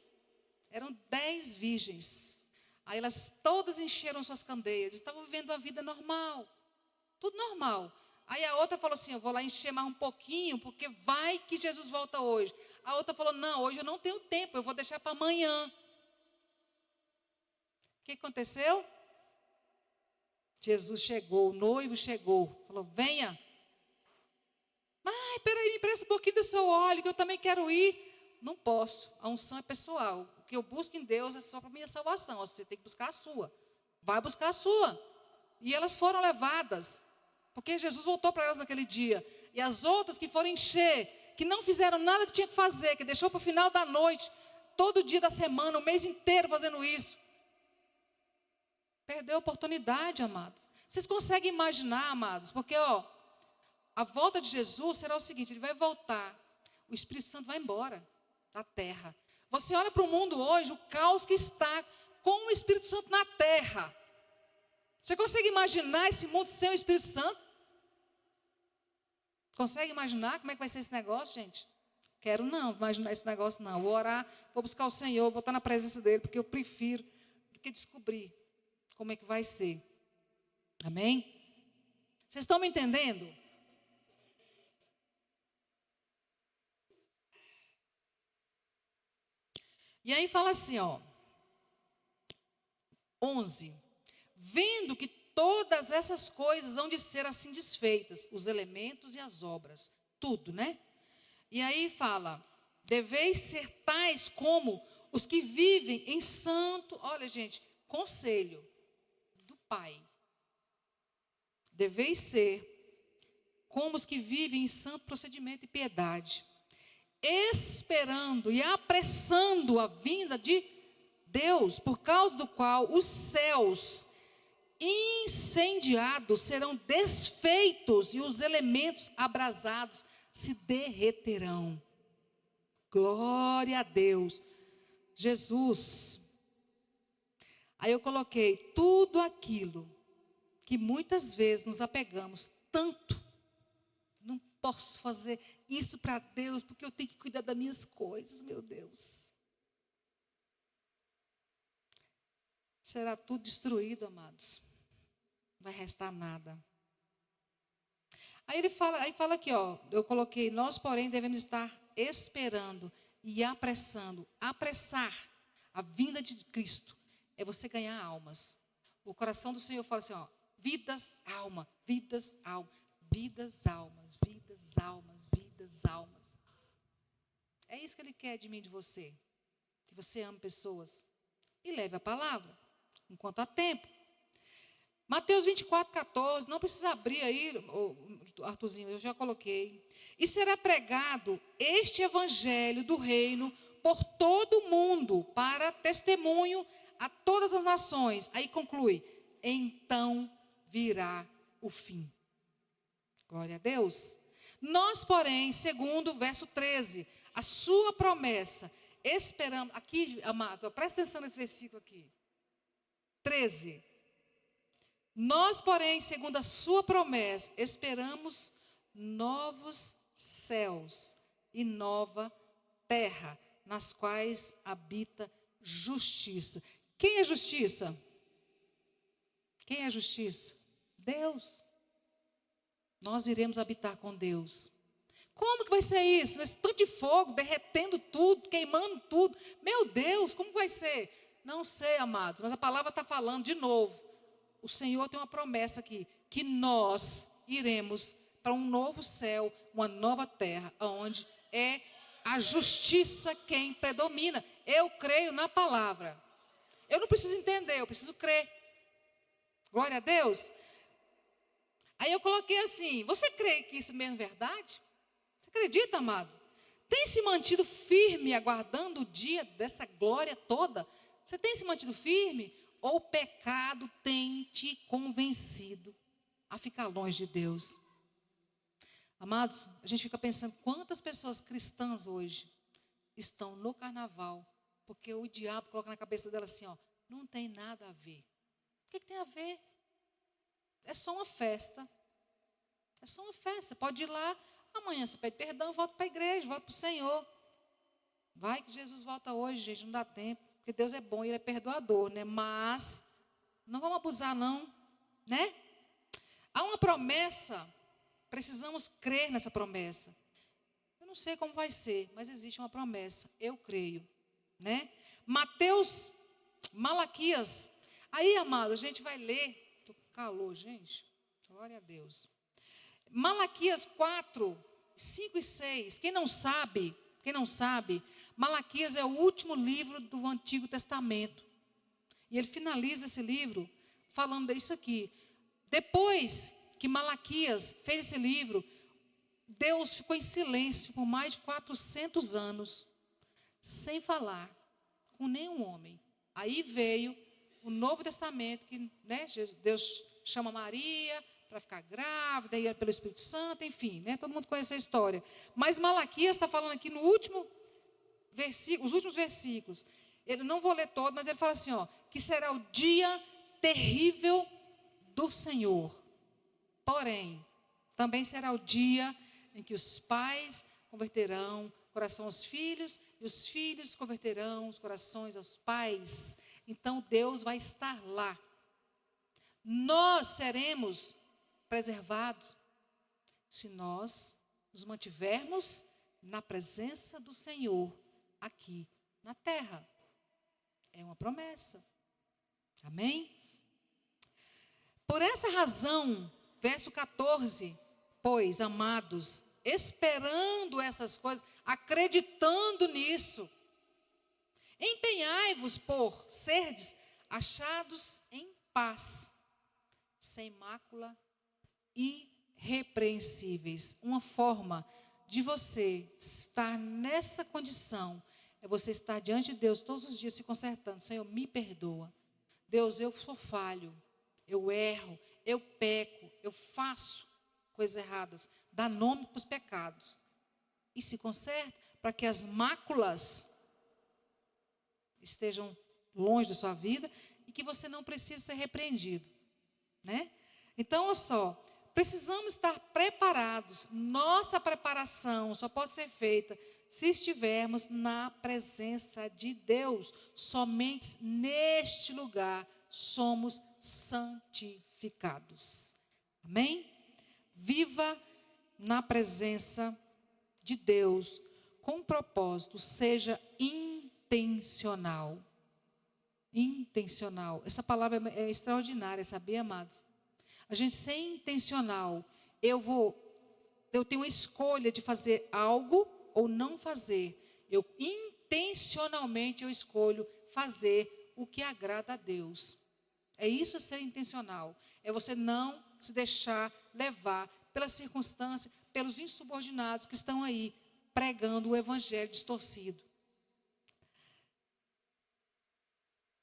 Eram 10 virgens. Aí elas todas encheram suas candeias. Estavam vivendo uma vida normal. Tudo normal. Aí a outra falou assim, eu vou lá encher mais um pouquinho, porque vai que Jesus volta hoje. A outra falou, não, hoje eu não tenho tempo, eu vou deixar para amanhã. O que aconteceu? Jesus chegou, o noivo chegou, falou, venha. Ai, peraí, me empresta um pouquinho do seu óleo, que eu também quero ir. Não posso, a unção é pessoal. O que eu busco em Deus é só para a minha salvação, você tem que buscar a sua. Vai buscar a sua. E elas foram levadas. Porque Jesus voltou para elas naquele dia. E as outras que foram encher, que não fizeram nada que tinha que fazer, que deixou para o final da noite, todo dia da semana, o mês inteiro fazendo isso. Perdeu a oportunidade, amados. Vocês conseguem imaginar, amados? Porque, ó, a volta de Jesus será o seguinte, ele vai voltar, o Espírito Santo vai embora da terra. Você olha para o mundo hoje, o caos que está com o Espírito Santo na terra. Você consegue imaginar esse mundo sem o Espírito Santo? Consegue imaginar como é que vai ser esse negócio, gente? Quero não imaginar esse negócio, não. Vou orar, vou buscar o Senhor, vou estar na presença dEle, porque eu prefiro do que descobrir como é que vai ser. Amém? Vocês estão me entendendo? E aí fala assim, ó. 11. Vendo que todas essas coisas hão de ser assim desfeitas, os elementos e as obras, tudo, né? E aí fala, deveis ser tais como os que vivem em santo, olha gente, conselho do Pai. Deveis ser como os que vivem em santo procedimento e piedade, esperando e apressando a vinda de Deus, por causa do qual os céus incendiados serão desfeitos e os elementos abrasados se derreterão. Glória a Deus. Jesus. Aí eu coloquei tudo aquilo que muitas vezes nos apegamos tanto. Não posso fazer isso para Deus porque eu tenho que cuidar das minhas coisas, meu Deus. Será tudo destruído, amados. Não vai restar nada. Aí fala aqui, ó, eu coloquei, nós, porém, devemos estar esperando e apressando. Apressar a vinda de Cristo é você ganhar almas. O coração do Senhor fala assim, ó, vidas, alma, vidas, alma, vidas, almas, vidas, almas, vidas, almas. É isso que Ele quer de mim e de você. Que você ame pessoas e leve a palavra, enquanto há tempo. Mateus 24, 14, não precisa abrir aí, Arthurzinho, eu já coloquei. E será pregado este evangelho do reino por todo o mundo, para testemunho a todas as nações. Aí conclui, então virá o fim. Glória a Deus. Nós, porém, segundo o verso 13, a sua promessa, esperamos, aqui, amados, ó, presta atenção nesse versículo aqui. 13. Nós, porém, segundo a sua promessa, esperamos novos céus e nova terra, nas quais habita justiça. Quem é justiça? Quem é justiça? Deus. Nós iremos habitar com Deus. Como que vai ser isso? Nesse tanto de fogo, derretendo tudo, queimando tudo. Meu Deus, como vai ser? Não sei, amados, mas a palavra está falando de novo. O Senhor tem uma promessa aqui, que nós iremos para um novo céu, uma nova terra, onde é a justiça quem predomina. Eu creio na palavra. Eu não preciso entender, eu preciso crer. Glória a Deus. Aí eu coloquei assim, você crê que isso mesmo é verdade? Você acredita, amado? Tem se mantido firme, aguardando o dia dessa glória toda? Você tem se mantido firme? Ou o pecado tem te convencido a ficar longe de Deus? Amados, a gente fica pensando quantas pessoas cristãs hoje estão no carnaval, porque o diabo coloca na cabeça dela assim, ó, não tem nada a ver. O que tem a ver? É só uma festa. É só uma festa. Você pode ir lá, amanhã você pede perdão, volta para a igreja, volta para o Senhor. Vai que Jesus volta hoje, gente, não dá tempo. Porque Deus é bom e Ele é perdoador, né? Mas não vamos abusar, não, né? Há uma promessa, precisamos crer nessa promessa. Eu não sei como vai ser, mas existe uma promessa, eu creio, né? Malaquias. Aí, amado, a gente vai ler. Estou com calor, gente. Glória a Deus. Malaquias 4, 5 e 6. Quem não sabe, Malaquias é o último livro do Antigo Testamento. E ele finaliza esse livro falando disso aqui. Depois que Malaquias fez esse livro, Deus ficou em silêncio por mais de 400 anos, sem falar com nenhum homem. Aí veio o Novo Testamento, que, né, Deus chama Maria para ficar grávida, e pelo Espírito Santo, enfim, né, todo mundo conhece a história. Mas Malaquias está falando aqui no último versículo, os últimos versículos. Eu não vou ler todo, mas ele fala assim, ó, que será o dia terrível do Senhor. Porém, também será o dia em que os pais converterão o coração aos filhos, e os filhos converterão os corações aos pais. Então Deus vai estar lá. Nós seremos preservados se nós nos mantivermos na presença do Senhor aqui na terra. É uma promessa. Amém? Por essa razão, verso 14, pois, amados, esperando essas coisas, acreditando nisso, empenhai-vos por serdes achados em paz, sem mácula, irrepreensíveis. Uma forma de você estar nessa condição é você estar diante de Deus todos os dias se consertando. Senhor, me perdoa. Deus, eu sou falho, eu erro, eu peco, eu faço coisas erradas. Dá nome para os pecados. E se conserta para que as máculas estejam longe da sua vida e que você não precise ser repreendido, né? Então, olha só, precisamos estar preparados. Nossa preparação só pode ser feita se estivermos na presença de Deus. Somente neste lugar somos santificados. Amém? Viva na presença de Deus com propósito, seja intencional. Intencional. Essa palavra é extraordinária, sabia, amados? A gente ser intencional, eu tenho a escolha de fazer algo ou não fazer. Intencionalmente eu escolho fazer o que agrada a Deus. É isso ser intencional. É você não se deixar levar pela circunstância, pelos insubordinados que estão aí pregando o evangelho distorcido.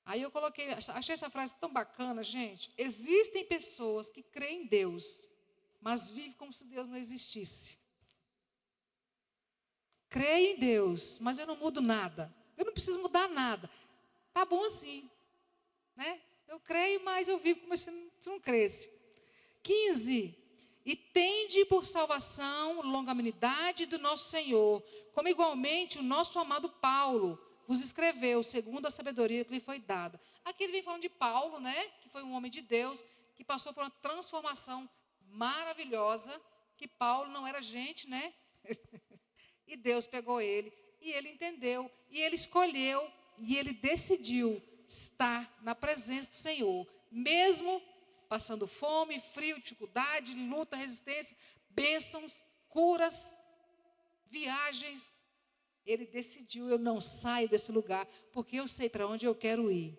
Aí eu achei essa frase tão bacana, gente. Existem pessoas que creem em Deus, mas vivem como se Deus não existisse. Creio em Deus, mas eu não mudo nada. Eu não preciso mudar nada. Tá bom assim, né? Eu creio, mas eu vivo como se não cresce. 15. E tende por salvação longanimidade do nosso Senhor, como igualmente o nosso amado Paulo vos escreveu, segundo a sabedoria que lhe foi dada. Aqui ele vem falando de Paulo, né? Que foi um homem de Deus, que passou por uma transformação maravilhosa, que Paulo não era gente, né? E Deus pegou ele, e ele entendeu, e ele escolheu, e ele decidiu estar na presença do Senhor, mesmo passando fome, frio, dificuldade, luta, resistência, bênçãos, curas, viagens. Ele decidiu, eu não saio desse lugar, porque eu sei para onde eu quero ir.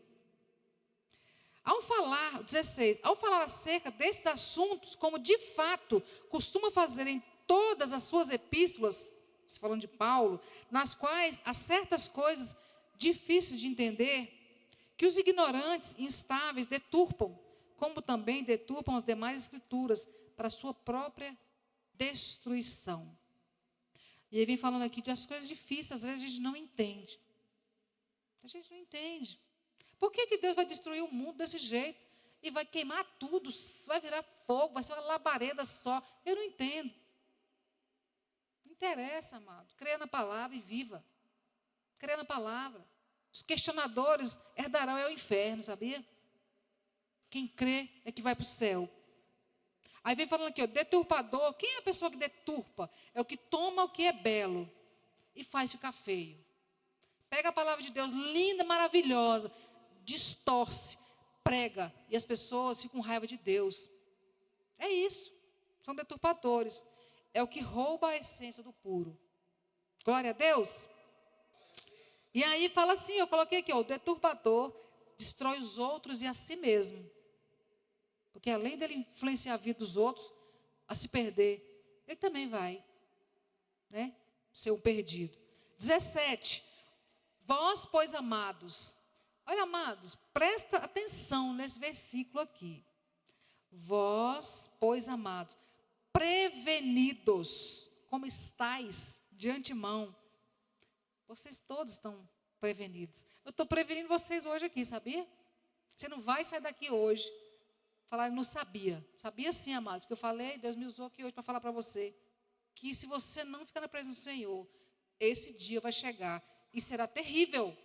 Ao falar, 16, ao falar acerca desses assuntos, como de fato costuma fazer em todas as suas epístolas, falando de Paulo, nas quais há certas coisas difíceis de entender, que os ignorantes e instáveis deturpam, como também deturpam as demais escrituras, para a sua própria destruição. E ele vem falando aqui de as coisas difíceis, às vezes a gente não entende. A gente não entende. Por que Deus vai destruir o mundo desse jeito? E vai queimar tudo, vai virar fogo, vai ser uma labareda só. Eu não entendo. Não interessa, amado. Creia na palavra e viva. Creia na palavra. Os questionadores herdarão o inferno, sabia? Quem crê é que vai para o céu. Aí vem falando aqui, ó, deturpador. Quem é a pessoa que deturpa? É o que toma o que é belo e faz ficar feio. Pega a palavra de Deus, linda, maravilhosa, distorce, prega, e as pessoas ficam com raiva de Deus. É isso. São deturpadores. É o que rouba a essência do puro. Glória a Deus. E aí fala assim, eu coloquei aqui, ó, o deturpador destrói os outros e a si mesmo. Porque além dele influenciar a vida dos outros a se perder, ele também vai, né, ser um perdido. 17. Vós, pois, amados. Olha, amados, presta atenção nesse versículo aqui. Vós, pois, amados, prevenidos, como estáis de antemão. Vocês todos estão prevenidos. Eu estou prevenindo vocês hoje aqui, sabia? Você não vai sair daqui hoje. Falar, não sabia. Sabia sim, amados, porque eu falei, Deus me usou aqui hoje para falar para você, que se você não ficar na presença do Senhor, esse dia vai chegar e será terrível.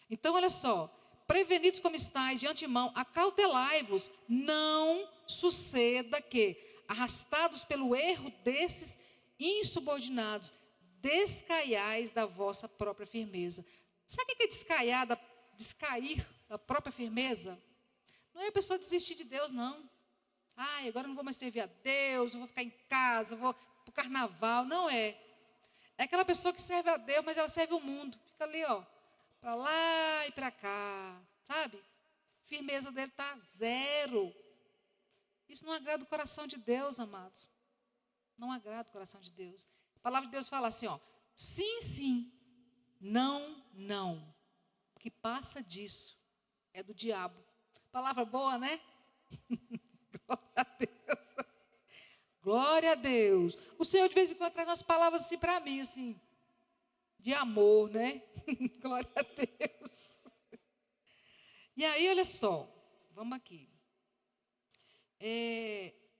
Então, olha só, prevenidos como estáis de antemão, acautelai-vos, não suceda que, arrastados pelo erro desses insubordinados, descaiais da vossa própria firmeza. Sabe o que é descair da própria firmeza? Não é a pessoa desistir de Deus, não. Ai, agora eu não vou mais servir a Deus, eu vou ficar em casa, eu vou para o carnaval. Não é. É aquela pessoa que serve a Deus, mas ela serve o mundo. Fica ali, ó, para lá e para cá, sabe? Firmeza dele está zero. Isso não agrada o coração de Deus, amados. Não agrada o coração de Deus. A palavra de Deus fala assim, ó, sim, sim, não, não. O que passa disso é do diabo. Palavra boa, né? Glória a Deus. Glória a Deus. O Senhor de vez em quando traz umas palavras assim para mim, assim, de amor, né? Glória a Deus. E aí, olha só, vamos aqui.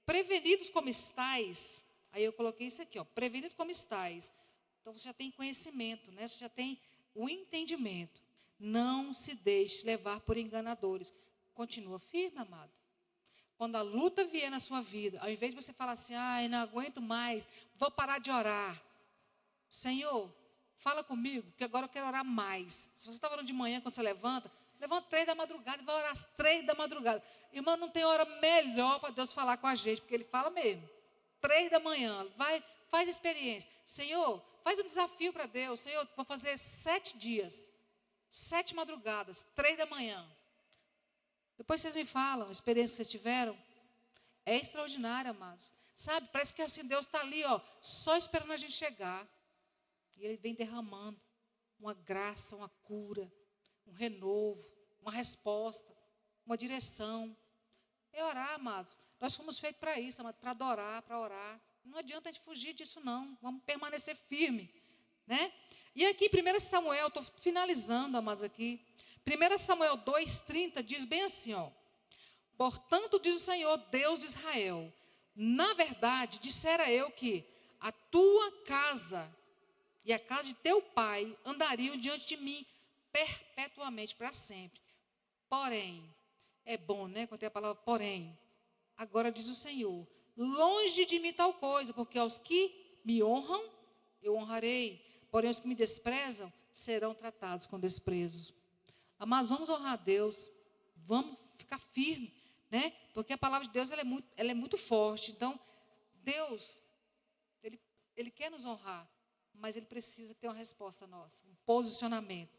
Prevenidos como estáis, aí eu coloquei isso aqui, ó, prevenidos como estáis. Então você já tem conhecimento, né? Você já tem o entendimento. Não se deixe levar por enganadores. Continua firme, amado. Quando a luta vier na sua vida, ao invés de você falar assim, ai, não aguento mais, vou parar de orar. Senhor, fala comigo, que agora eu quero orar mais. Se você está orando de manhã, quando você levanta 3 da madrugada e vai orar às 3 da madrugada. Irmão, não tem hora melhor para Deus falar com a gente, porque Ele fala mesmo. 3 da manhã, vai, faz experiência. Senhor, faz um desafio para Deus. Senhor, vou fazer 7 dias, 7 madrugadas, 3 da manhã. Depois vocês me falam, a experiência que vocês tiveram. É extraordinária, amados. Sabe, parece que assim Deus está ali, ó, só esperando a gente chegar. E Ele vem derramando uma graça, uma cura, um renovo, uma resposta, uma direção. É orar, amados. Nós fomos feitos para isso, amados, para adorar, para orar. Não adianta a gente fugir disso, não. Vamos permanecer firme, né? E aqui, 1 Samuel, estou finalizando, amados, aqui. 1 Samuel 2,30 diz bem assim, ó. Portanto, diz o Senhor, Deus de Israel, na verdade, dissera eu que a tua casa e a casa de teu pai andariam diante de mim perpetuamente, para sempre. Porém, é bom, né, quando tem a palavra porém. Agora diz o Senhor, longe de mim tal coisa, porque aos que me honram, eu honrarei. Porém, os que me desprezam serão tratados com desprezo. Amados, vamos honrar a Deus, vamos ficar firme, né? Porque a palavra de Deus ela é muito forte. Então, Deus, Ele quer nos honrar, mas Ele precisa ter uma resposta nossa, um posicionamento.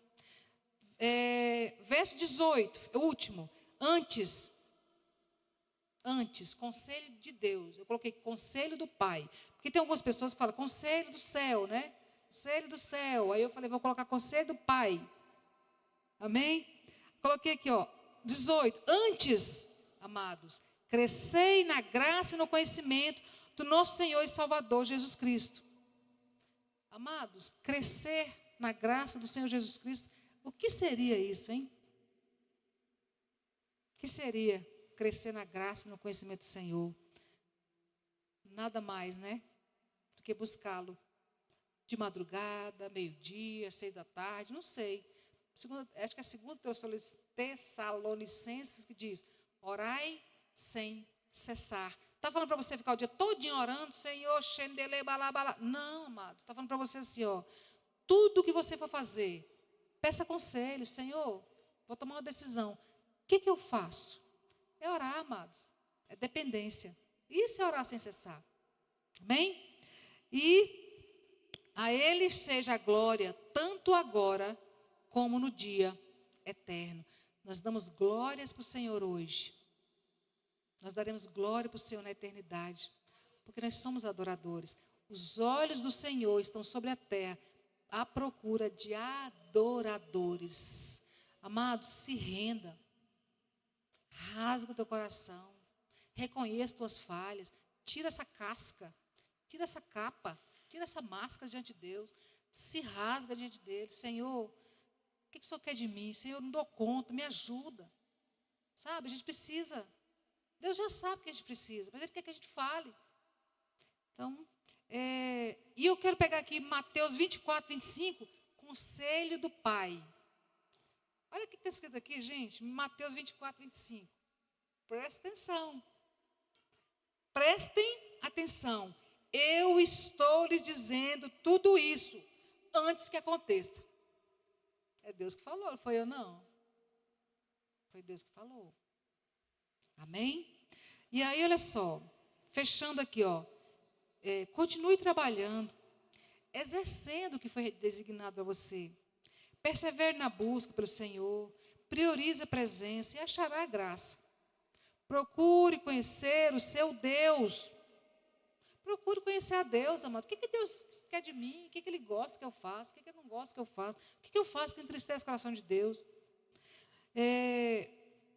Verso 18, último. Antes, conselho de Deus. Eu coloquei conselho do Pai. Porque tem algumas pessoas que falam conselho do céu, né? Conselho do céu. Aí eu falei, vou colocar conselho do Pai. Amém? Coloquei aqui, ó, 18. Antes, amados, crescei na graça e no conhecimento do nosso Senhor e Salvador Jesus Cristo. Amados, crescer na graça do Senhor Jesus Cristo, o que seria isso, hein? O que seria crescer na graça e no conhecimento do Senhor? Nada mais, né? Do que buscá-lo de madrugada, meio-dia, 6 da tarde, não sei. Acho que é 2 Tessalonicenses que diz, orai sem cessar. Está falando para você ficar o dia todinho orando, Senhor, xendele, balabala. Não, amado, está falando para você assim, ó, tudo que você for fazer, peça conselho, Senhor, vou tomar uma decisão. O que eu faço? É orar, amados. É dependência. Isso é orar sem cessar. Amém? E a Ele seja a glória, tanto agora como no dia eterno. Nós damos glórias para o Senhor hoje. Nós daremos glória para o Senhor na eternidade. Porque nós somos adoradores. Os olhos do Senhor estão sobre a terra à procura de adoradores. Amados, se renda. Rasga o teu coração. Reconheça tuas falhas. Tira essa casca. Tira essa capa. Tira essa máscara diante de Deus. Se rasga diante dele. Senhor, o que o Senhor quer de mim? Senhor, eu não dou conta, me ajuda. Sabe, a gente precisa. Deus já sabe o que a gente precisa, mas Ele quer que a gente fale. Então, e eu quero pegar aqui Mateus 24, 25, conselho do Pai. Olha o que está escrito aqui, gente, Mateus 24, 25. Presta atenção. Prestem atenção. Eu estou lhes dizendo tudo isso antes que aconteça. É Deus que falou, não foi eu não. Foi Deus que falou. Amém? E aí, olha só, fechando aqui, ó. Continue trabalhando, exercendo o que foi designado a você. Persevere na busca pelo Senhor, priorize a presença e achará a graça. Procure conhecer o seu Deus. Procure conhecer a Deus, amado. O que Deus quer de mim? O que Ele gosta que eu faça? O que Ele não gosta que eu faça? O que eu faço que entristece o coração de Deus?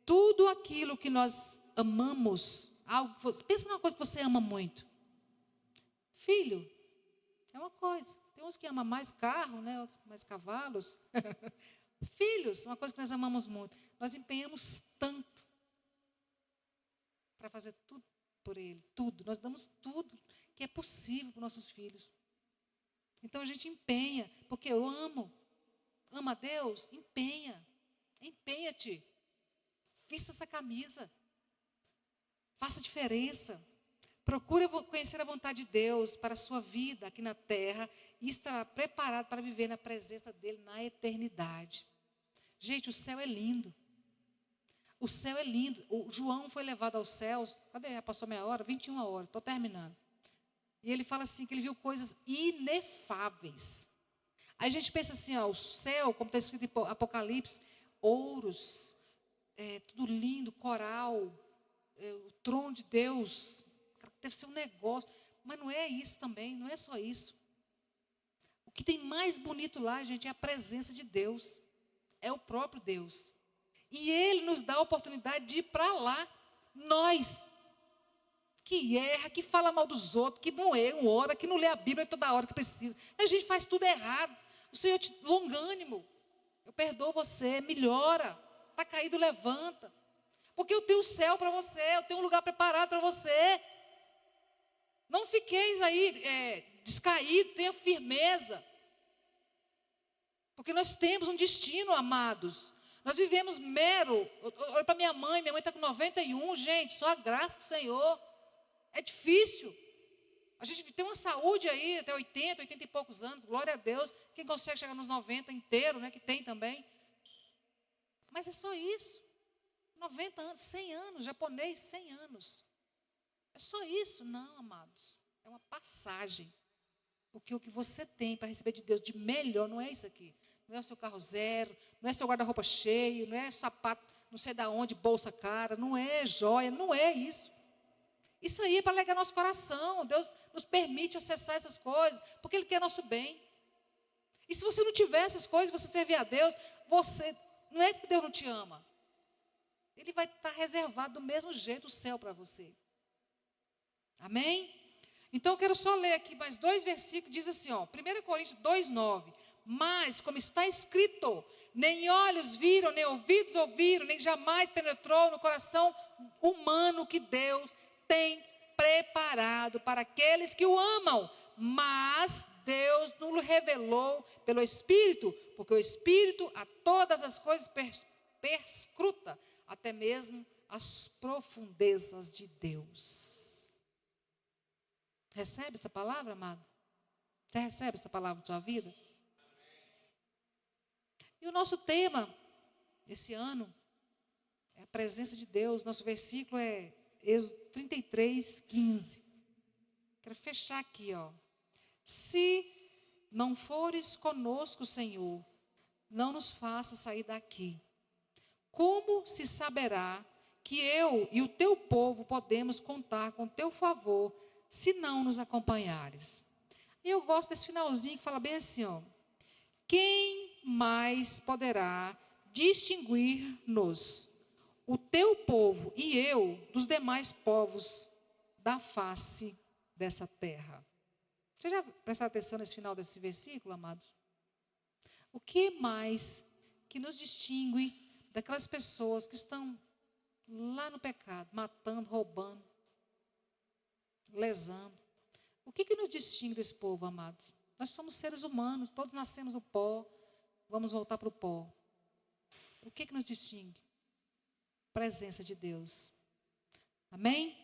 Tudo aquilo que nós amamos, pensa numa coisa que você ama muito. Filho, é uma coisa. Tem uns que amam mais carro, né? Outros mais cavalos. Filhos, uma coisa que nós amamos muito. Nós empenhamos tanto para fazer tudo por ele, tudo. Nós damos tudo que é possível para os nossos filhos. Então a gente empenha, porque eu amo. Ama a Deus? Empenha. Empenha-te. Vista essa camisa. Faça diferença. Procure conhecer a vontade de Deus para a sua vida aqui na terra e estará preparado para viver na presença dele na eternidade. Gente, o céu é lindo. O céu é lindo. O João foi levado aos céus. Cadê? Já passou meia hora? 21 horas. Estou terminando. E ele fala assim, que ele viu coisas inefáveis. Aí a gente pensa assim, ó, o céu, como está escrito em Apocalipse, ouros, tudo lindo, coral, o trono de Deus. Deve ser um negócio. Mas não é isso também, não é só isso. O que tem mais bonito lá, gente, é a presença de Deus. É o próprio Deus. E Ele nos dá a oportunidade de ir para lá. Nós, que erra, que fala mal dos outros, que não ora, que não lê a Bíblia toda hora que precisa. A gente faz tudo errado. O Senhor te longânimo. Eu perdoo você, melhora. Está caído, levanta. Porque eu tenho o céu para você, eu tenho um lugar preparado para você. Não fiqueis aí descaído, tenha firmeza. Porque nós temos um destino, amados. Nós vivemos mero. Olha para minha mãe está com 91, gente, só a graça do Senhor. É difícil. A gente tem uma saúde aí até 80 e poucos anos, glória a Deus. Quem consegue chegar nos 90 inteiro, né, que tem também. Mas é só isso. 90 anos, 100 anos, japonês, 100 anos. É só isso? Não, amados. É uma passagem. Porque o que você tem para receber de Deus de melhor não é isso aqui. Não é o seu carro zero, não é seu guarda-roupa cheio, não é sapato, não sei de onde, bolsa cara, não é joia, não é isso. Isso aí é para alegar nosso coração. Deus nos permite acessar essas coisas, porque Ele quer nosso bem. E se você não tiver essas coisas, você servir a Deus, não é porque Deus não te ama. Ele vai estar reservado do mesmo jeito o céu para você. Amém? Então eu quero só ler aqui mais 2 versículos, diz assim, ó, 1 Coríntios 2:9. Mas, como está escrito, nem olhos viram, nem ouvidos ouviram, nem jamais penetrou no coração humano que Deus tem preparado para aqueles que o amam. Mas Deus nos revelou pelo Espírito, porque o Espírito a todas as coisas perscruta, até mesmo as profundezas de Deus. Recebe essa palavra, amado? Você recebe essa palavra na sua vida? E o nosso tema, esse ano, é a presença de Deus. Nosso versículo é Êxodo 33:15. Quero fechar aqui, ó. Se não fores conosco, Senhor, não nos faça sair daqui. Como se saberá que eu e o teu povo podemos contar com teu favor, se não nos acompanhares? E eu gosto desse finalzinho que fala bem assim, ó. Quem mais poderá distinguir-nos, o teu povo e eu, dos demais povos da face dessa terra? Você já prestou atenção nesse final desse versículo, amados? O que mais que nos distingue daquelas pessoas que estão lá no pecado, matando, roubando, lesando? O que nos distingue desse povo, amados? Nós somos seres humanos, todos nascemos do pó, vamos voltar para o pó. O que nos distingue? Presença de Deus. Amém?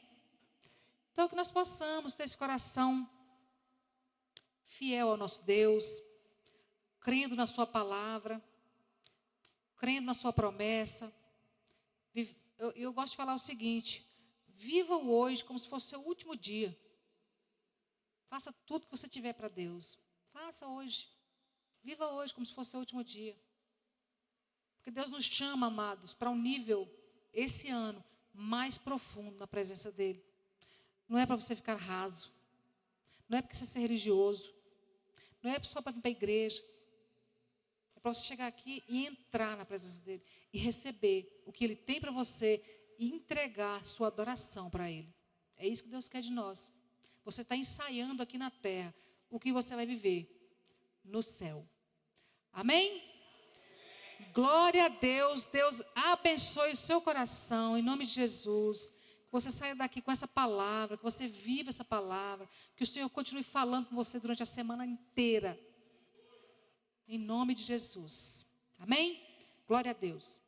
Então, que nós possamos ter esse coração fiel ao nosso Deus, crendo na sua palavra, crendo na sua promessa. Eu gosto de falar o seguinte: viva o hoje como se fosse o seu último dia. Faça tudo que você tiver para Deus. Faça hoje. Viva hoje como se fosse o seu último dia. Porque Deus nos chama, amados, para um nível, esse ano, mais profundo na presença dEle. Não é para você ficar raso. Não é para você ser religioso. Não é só para vir para a igreja. É para você chegar aqui e entrar na presença dEle. E receber o que Ele tem para você e entregar sua adoração para Ele. É isso que Deus quer de nós. Você está ensaiando aqui na terra o que você vai viver no céu. Amém? Glória a Deus. Deus abençoe o seu coração, em nome de Jesus. Que você saia daqui com essa palavra, que você viva essa palavra, que o Senhor continue falando com você durante a semana inteira. Em nome de Jesus. Amém? Glória a Deus.